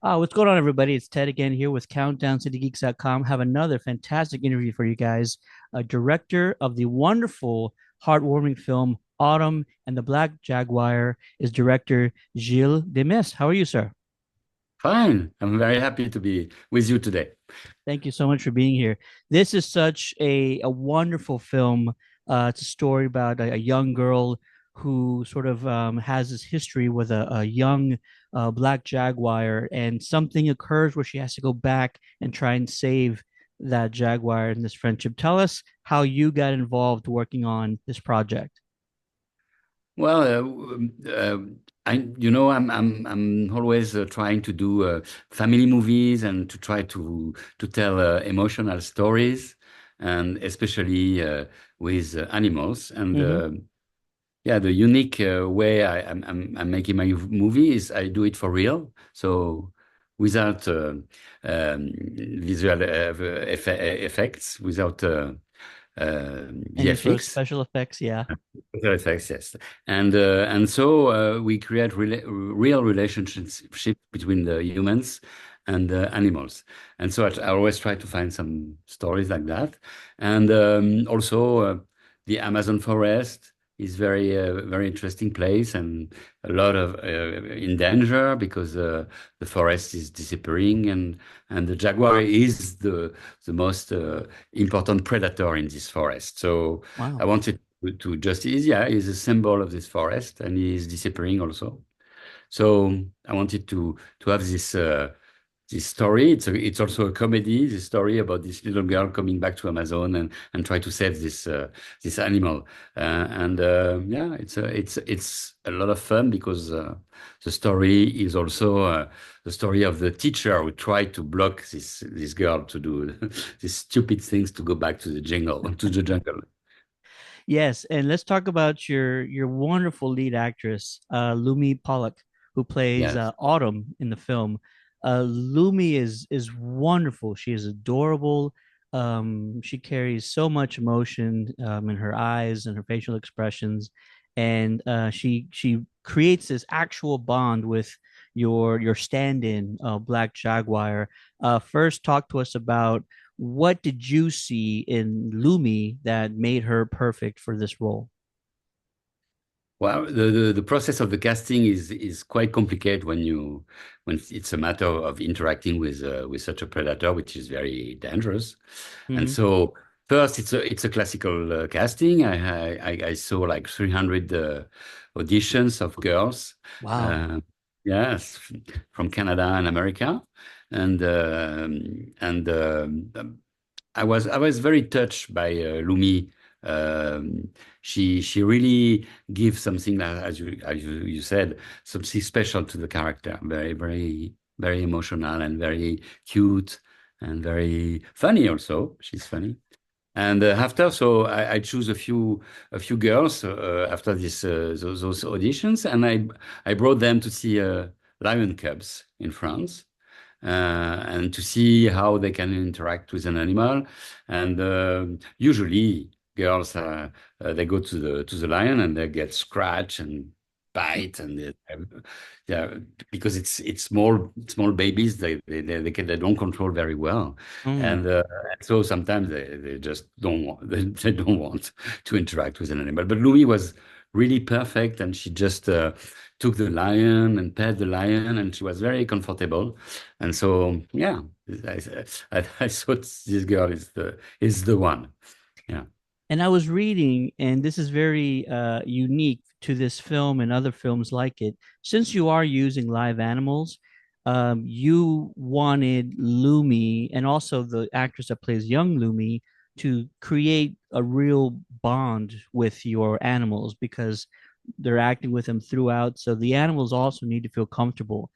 What's going on, everybody? It's Ted again here with CountdownCityGeeks.com. Have another fantastic interview for you guys. A director of the wonderful, heartwarming film Autumn and the Black Jaguar is director Gilles de Maistre. How are you, sir? Fine. I'm very happy to be with you today. Thank you so much for being here. This is such a wonderful film. It's a story about a young girl who sort of has this history with a young black jaguar, and something occurs where she has to go back and try and save that jaguar in this friendship. Tell us how you got involved working on this project. Well, I'm always trying to do family movies and to try to tell emotional stories, and especially with animals. And Hmm. yeah, the unique way I'm making my movie is I do it for real. So without visual effects, without Any sort of VFX. special effects? Yeah. Visual effects, yes. And so we create real relationships between the humans and the animals. And so I always try to find some stories like that. And also the Amazon forest is very interesting place and a lot of in danger because the forest is disappearing, and the jaguar is the most important predator in this forest. So I Wow. wanted to just is yeah is a symbol of this forest, and he is disappearing also. So I wanted to have this story. It's also a comedy. This story about this little girl coming back to Amazon and try to save this animal. And yeah, it's a lot of fun because the story is also the story of the teacher who tried to block this girl to do these stupid things to go back to the jungle to the jungle. Yes, and let's talk about your wonderful lead actress, Lumi Pollack, who plays Yes. Autumn in the film. Lumi is wonderful. She is adorable. She carries so much emotion in her eyes and her facial expressions, and she creates this actual bond with your stand-in, Black Jaguar. First, talk to us about what did you see in Lumi that made her perfect for this role? Well, the process of the casting is quite complicated when it's a matter of interacting with such a predator, which is very dangerous. And Hmm. so first, it's a classical casting. I saw like 300 auditions of girls, Wow. uh, yes, from Canada and America, and I was very touched by Lumi. Um, she really gives something that, as you said, something special to the character. Very emotional and very cute and very funny also. She's funny. And after, so I choose a few girls after those auditions, and I brought them to see lion cubs in France, and to see how they can interact with an animal. And usually, girls they go to the lion and they get scratched and bite, and yeah, because it's small babies, they don't control very well, Mm. and so sometimes they just don't want they don't want to interact with an animal. But Louis was really perfect, and she just took the lion and pet the lion, and she was very comfortable. And so, yeah, I thought this girl is the one. Yeah. And I was reading, and this is very unique to this film and other films like it. Since you are using live animals, you wanted Lumi and also the actress that plays young Lumi to create a real bond with your animals because they're acting with them throughout. So the animals also need to feel comfortable.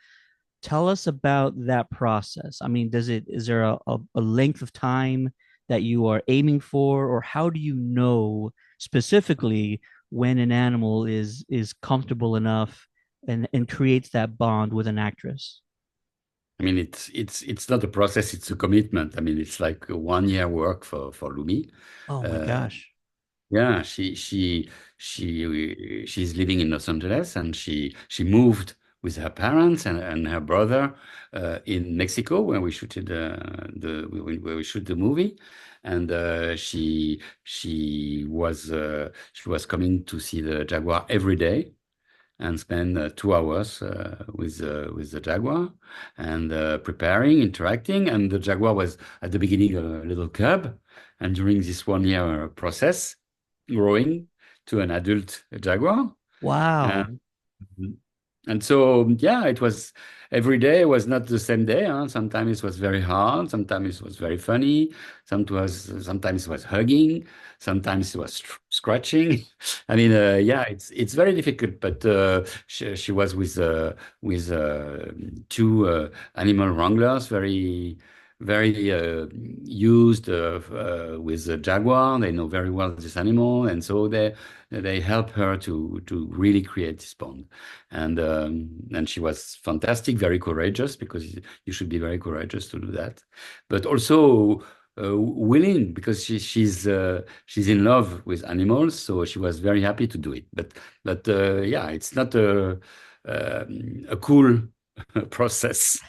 Tell us about that process. I mean, is there a length of time that you are aiming for, or how do you know specifically when an animal is comfortable enough and creates that bond with an actress? I mean, it's not a process; it's a commitment. I mean, it's like a 1 year work for Lumi. Oh my Uh, gosh. yeah, she's living in Los Angeles, and she moved with her parents and her brother in Mexico, where we shooted where we shoot the movie, and she was coming to see the Jaguar every day and spend 2 hours with the Jaguar and preparing, interacting. And the Jaguar was at the beginning a little cub, and during this 1 year process, growing to an adult Jaguar. Wow. And so, yeah, it was every day was not the same day. Huh? Sometimes it was very hard. Sometimes it was very funny. Sometimes it was hugging. Sometimes it was scratching. I mean, yeah, it's very difficult. But she was with two animal wranglers, very used with the jaguar. They know very well this animal, and so they help her to really create this bond. And she was fantastic, very courageous, because you should be very courageous to do that, but also willing, because she's in love with animals, so she was very happy to do it. But yeah, it's not a cool process.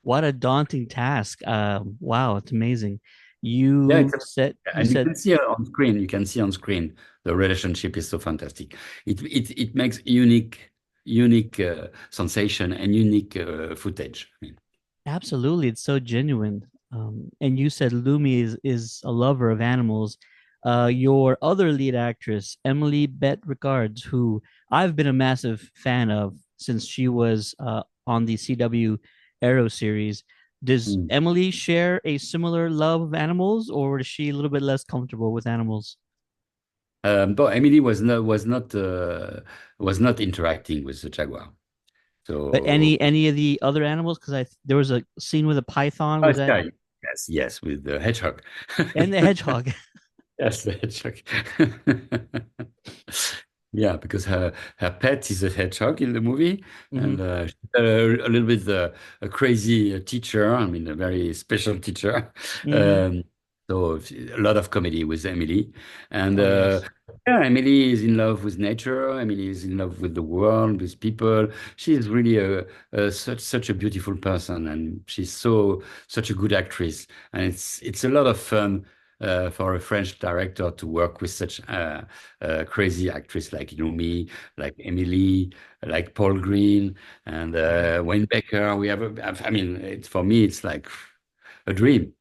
What a daunting task. Wow, it's amazing. Yeah, You and you said can see on screen. You can see on screen the relationship is so fantastic. It makes unique sensation and unique footage. I mean, absolutely, it's so genuine. And you said Lumi is a lover of animals. Your other lead actress, Emily Bett Rickards, who I've been a massive fan of since she was on the CW Arrow series. Does mm. Emily share a similar love of animals, or is she a little bit less comfortable with animals? But Emily was not interacting with the jaguar. But So any of the other animals, because I there was a scene with a python. Was that yeah, yes, with the hedgehog. and the hedgehog? Yes, the hedgehog. Yeah, because her pet is a hedgehog in the movie, Hmm. and she's a little bit a crazy teacher. I mean, a very special teacher. Hmm. Um, so a lot of comedy with Emily, and Oh yes. yeah, Emily is in love with nature. Emily is in love with the world, with people. She is really such a beautiful person, and she's such a good actress, and it's a lot of fun for a French director to work with such crazy actress like Lumi, like Emily, like Paul Green, and Wow. Wayne Becker. I mean, it's for me, it's like a dream.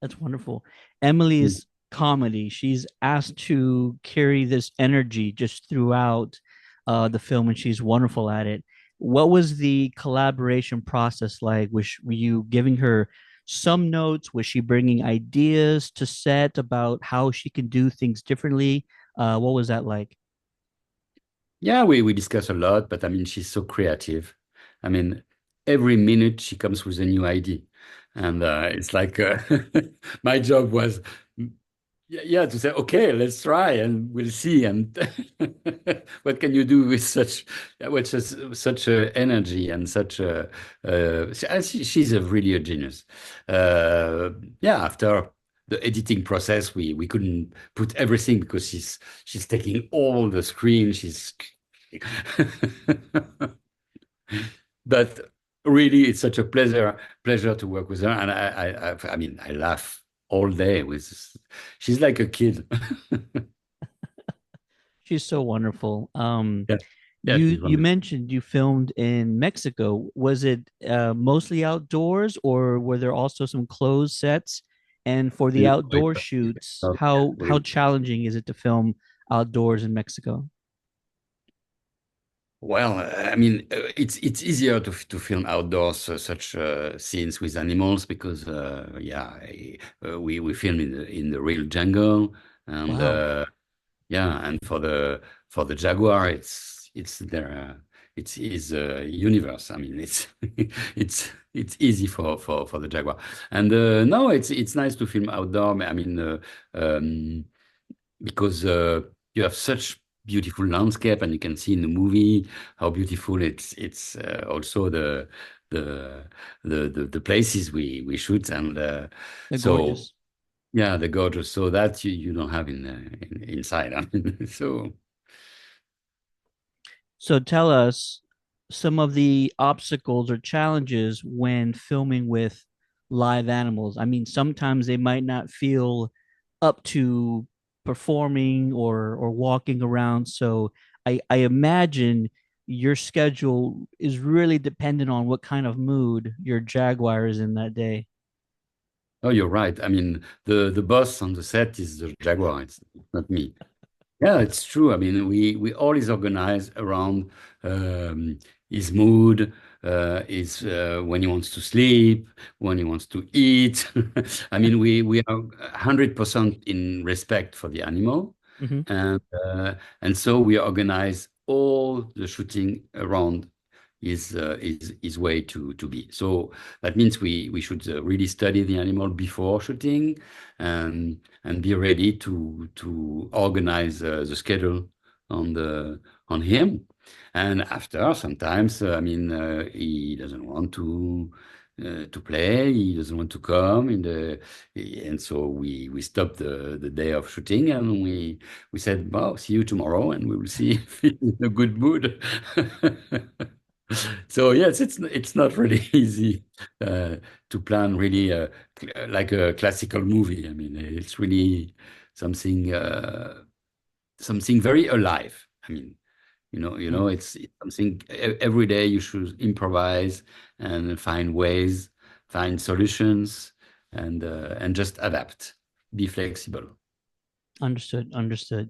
That's wonderful. Emily's comedy, she's asked to carry this energy just throughout the film, and she's wonderful at it. What was the collaboration process like? Were you giving her some notes? Was she bringing ideas to set about how she can do things differently? What was that like? Yeah, we discuss a lot, but I mean, she's so creative. I mean, every minute she comes with a new idea. And it's like my job was, yeah, to say, okay, let's try and we'll see. And what can you do with such a energy and such a, she's a really a genius. Uh, yeah, after the editing process, we couldn't put everything because she's taking all the screen. She's but really, it's such a pleasure to work with her, and I mean, I laugh all day with. She's like a kid. She's so wonderful. Yeah, yeah, You she's you wonderful. mentioned you filmed in Mexico. Was it mostly outdoors, or were there also some closed sets? And for the No, outdoor shoots, yeah, how challenging is it to film outdoors in Mexico? well, I mean, it's easier to film outdoors such scenes with animals because yeah, we film in the real jungle, and Wow, yeah, and for the jaguar, it's their it's his universe. I mean, it's it's easy for the jaguar, and no, it's nice to film outdoor. I mean, because you have such beautiful landscape, and you can see in the movie how beautiful it's also the the places we shoot, and they're so gorgeous. yeah, the gorgeous. So that you don't have inside. I mean, so So tell us some of the obstacles or challenges when filming with live animals. I mean, sometimes they might not feel up to performing or walking around. So I imagine your schedule is really dependent on what kind of mood your Jaguar is in that day. Oh, you're right. I mean, the boss on the set is the Jaguar. It's not me. Yeah, it's true. I mean, we always organize around um, his mood, his when he wants to sleep, when he wants to eat. I mean, we are 100% in respect for the animal, Mm-hmm. and and so we organize all the shooting around his way to be. So that means we should really study the animal before shooting, and be ready to organize the schedule on the on him. And after, sometimes, I mean, he doesn't want to play. He doesn't want to come in the, and so we stopped the day of shooting, and we said, "Well, see you tomorrow, and we will see if he's in a good mood." So yes, it's not really easy to plan really like a classical movie. I mean, it's really something something very alive. I mean, it's something every day you should improvise and find ways, find solutions, and just adapt, be flexible. Understood, understood.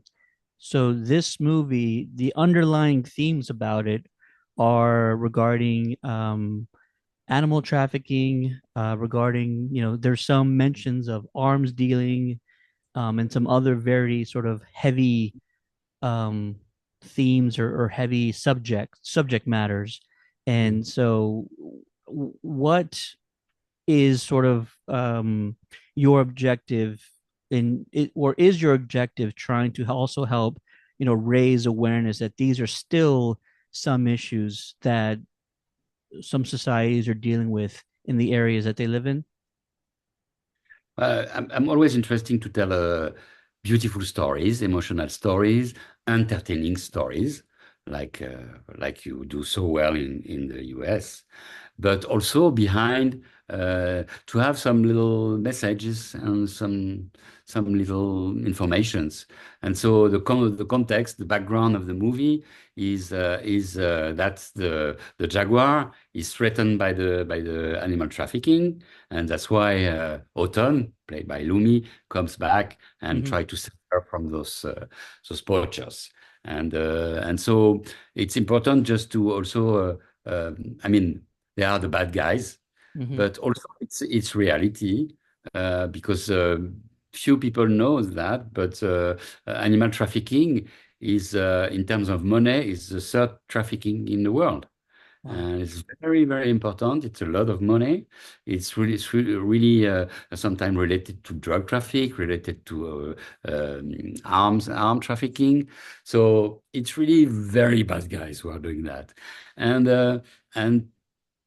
So this movie, the underlying themes about it are regarding animal trafficking, regarding, there's some mentions of arms dealing, and some other very sort of heavy um, themes or heavy subject matters. And so, what is sort of your objective in it, or is your objective trying to also help, raise awareness that these are still some issues that some societies are dealing with in the areas that they live in? I'm always interesting to tell beautiful stories, emotional stories, entertaining stories, like you do so well in the US, but also behind to have some little messages and some little informations. And so the context, the background of the movie is that the jaguar is threatened by the animal trafficking, and that's why Autumn, played by Lumi, comes back and Mm-hmm. try to save her from those poachers. And so it's important just to also, I mean, they are the bad guys, Mm-hmm. but also it's reality because few people know that, but animal trafficking is, in terms of money, is the third trafficking in the world. Wow. And it's very, very important. It's a lot of money. It's really sometimes related to drug traffic, related to arm trafficking. So it's really very bad guys who are doing that. And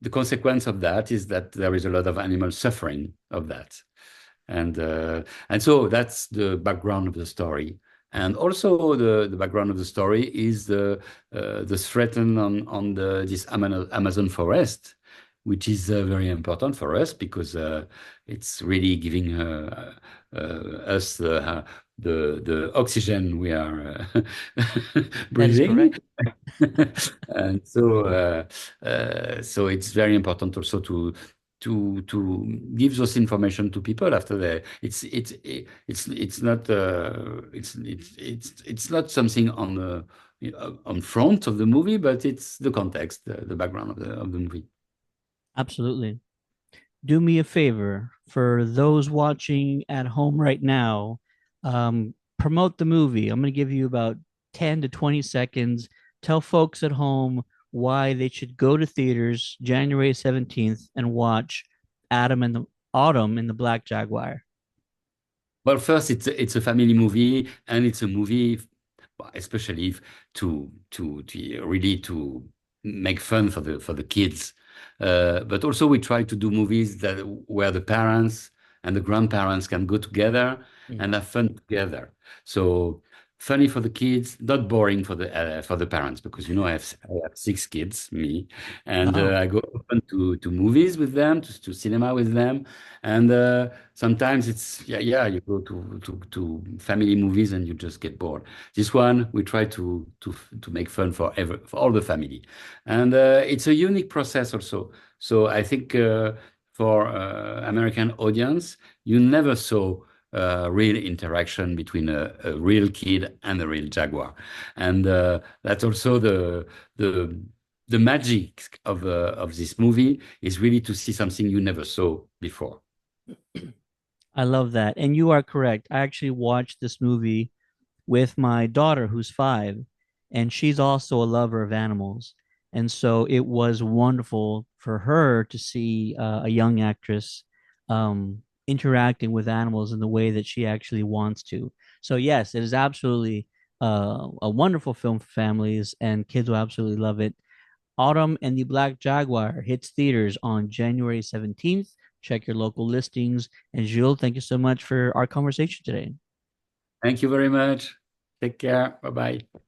the consequence of that is that there is a lot of animal suffering of that. And so that's the background of the story. And also the background of the story is the threat on this Amazon forest, which is very important for us because it's really giving us the oxygen we are That is breathing. correct. And so it's very important also to give those information to people after they it's not it's not something on front of the movie, but it's the context, the background of the movie. Absolutely. Do me a favor for those watching at home right now. Promote the movie. I'm going to give you about 10 to 20 seconds. Tell folks at home why they should go to theaters January 17th and watch Adam and the Autumn in the Black Jaguar. Well, first, it's a family movie, and it's a movie, especially to really to make fun for the kids. But also, we try to do movies that where the parents and the grandparents can go together Mm. and have fun together. So funny for the kids, not boring for the parents, because I have 6 kids, me, and Oh, I go often to movies with them, to cinema with them, and sometimes it's yeah, you go to family movies and you just get bored. This one we try to make fun for all the family, and it's a unique process also. So I think for American audience, you never saw real interaction between a real kid and a real jaguar, and that's also the the magic of this movie is really to see something you never saw before. I love that. And you are correct. I actually watched this movie with my daughter, who's 5, and she's also a lover of animals. And so it was wonderful for her to see a young actress interacting with animals in the way that she actually wants to. So, yes, it is absolutely a wonderful film for families, and kids will absolutely love it. Autumn and the Black Jaguar hits theaters on January 17th. Check your local listings. And Jules, thank you so much for our conversation today. Thank you very much. Take care. Bye bye.